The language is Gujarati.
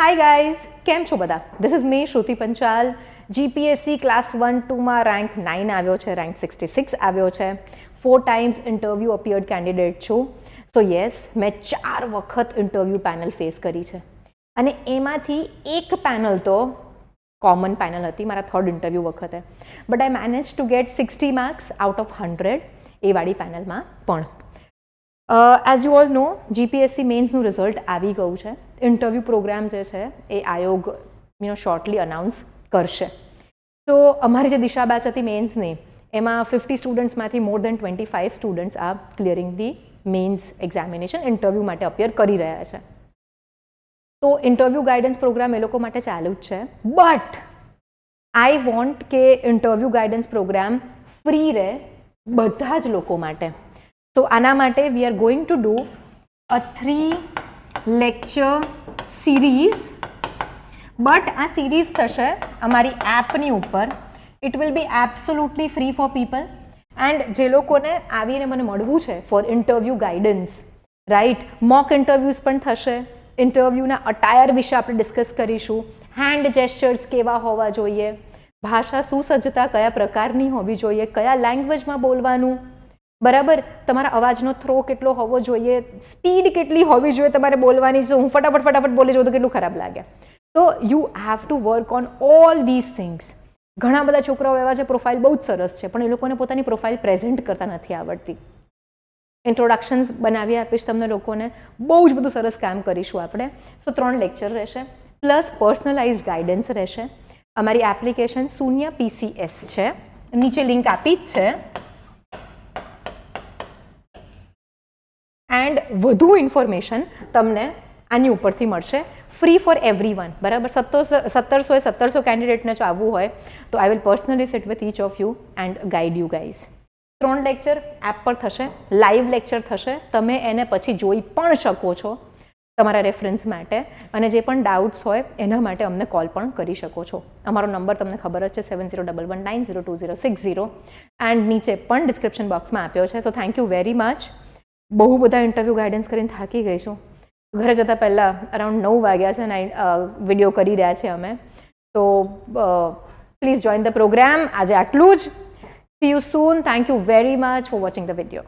હાય ગાઈઝ, કેમ છો બધા? This is me Shruti Panchal. GPSC class 1-2માં રેન્ક 9 આવ્યો છે, રેન્ક 66 આવ્યો છે. 4 ટાઈમ્સ ઇન્ટરવ્યૂ અપિયર્ડ કેન્ડિડેટ છું. સો યસ, મેં 4 વખત ઇન્ટરવ્યૂ પેનલ ફેસ કરી છે અને એમાંથી એક પેનલ તો કોમન પેનલ હતી મારા થર્ડ ઇન્ટરવ્યૂ વખતે. But I manage to get 60 marks out of 100 એ વાળી પેનલમાં પણ. As you all know, GPSC મેન્સનું રિઝલ્ટ આવી ગયું છે. ઇન્ટરવ્યૂ પ્રોગ્રામ જે છે એ આયોગ શોર્ટલી અનાઉન્સ કરશે. તો અમારી જે દિશા બેચ હતી મેન્સની, એમાં 50 સ્ટુડન્ટ્સમાંથી મોર દેન 25 સ્ટુડન્ટ્સ આ clearing the mains examination interview માટે અપિયર કરી રહ્યા છે. તો ઇન્ટરવ્યૂ ગાઈડન્સ પ્રોગ્રામ એ લોકો માટે ચાલુ જ છે. બટ આઈ વોન્ટ કે ઇન્ટરવ્યૂ ગાઈડન્સ પ્રોગ્રામ ફ્રી રહે બધા જ લોકો માટે. તો આના માટે we are going to do a 3 lecture series. But આ સિરીઝ થશે અમારી એપની ઉપર. It will be absolutely free for people. And જે લોકોને આવીને મને મળવું છે for interview guidance, right, mock interviews પણ થશે. ઇન્ટરવ્યૂના અટાયર વિશે આપણે ડિસ્કસ કરીશું. હેન્ડ જેસ્ચર્સ કેવા હોવા જોઈએ, ભાષા સુસજ્જતા કયા પ્રકારની હોવી જોઈએ, કયા લેંગ્વેજમાં બોલવાનું, બરાબર, તમારા અવાજનો થ્રો કેટલો હોવો જોઈએ, સ્પીડ કેટલી હોવી જોઈએ તમારે બોલવાની. જો હું ફટાફટ બોલી જાઉં તો કેટલું ખરાબ લાગે. તો you have to work on all these things. ઘણા બધા છોકરાઓ એવા છે પ્રોફાઇલ બહુ જ સરસ છે પણ એ લોકોને પોતાની પ્રોફાઇલ પ્રેઝન્ટ કરતા નથી આવડતી. ઇન્ટ્રોડક્શન્સ બનાવી આપીશ તમને લોકોને. બહુ જ બધું સરસ કામ કરીશું આપણે. સો 3 લેક્ચર રહેશે પ્લસ પર્સનલાઇઝડ ગાઈડન્સ રહેશે. અમારી એપ્લિકેશન શૂન્ય PCS છે, નીચે લિંક આપી જ છે. એન્ડ વધુ ઇન્ફોર્મેશન તમને આની ઉપરથી મળશે, ફ્રી ફોર એવરી વન, બરાબર. 1700 કેન્ડિડેટને જો આવવું હોય તો I will personally sit with each of you and guide you guys. 3 lecture app પર થશે, લાઈવ લેક્ચર થશે. તમે એને પછી જોઈ પણ શકો છો તમારા રેફરન્સ માટે. અને જે પણ ડાઉટ્સ હોય એના માટે અમને કોલ પણ કરી શકો છો. અમારો નંબર તમને ખબર જ છે, 7011902060. એન્ડ નીચે પણ ડિસ્ક્રિપ્શન બોક્સમાં આપ્યો છે. So thank you very much. બહુ બધા ઇન્ટરવ્યૂ ગાઈડન્સ કરીને થાકી ગઈ છું. ઘરે જતાં પહેલાં અરાઉન્ડ 9 વાગ્યા છે અને વિડીયો કરી રહ્યા છે અમે. તો પ્લીઝ જોઈન ધ પ્રોગ્રામ. આજે આટલું જ. C you soon. Thank you very much for watching the video.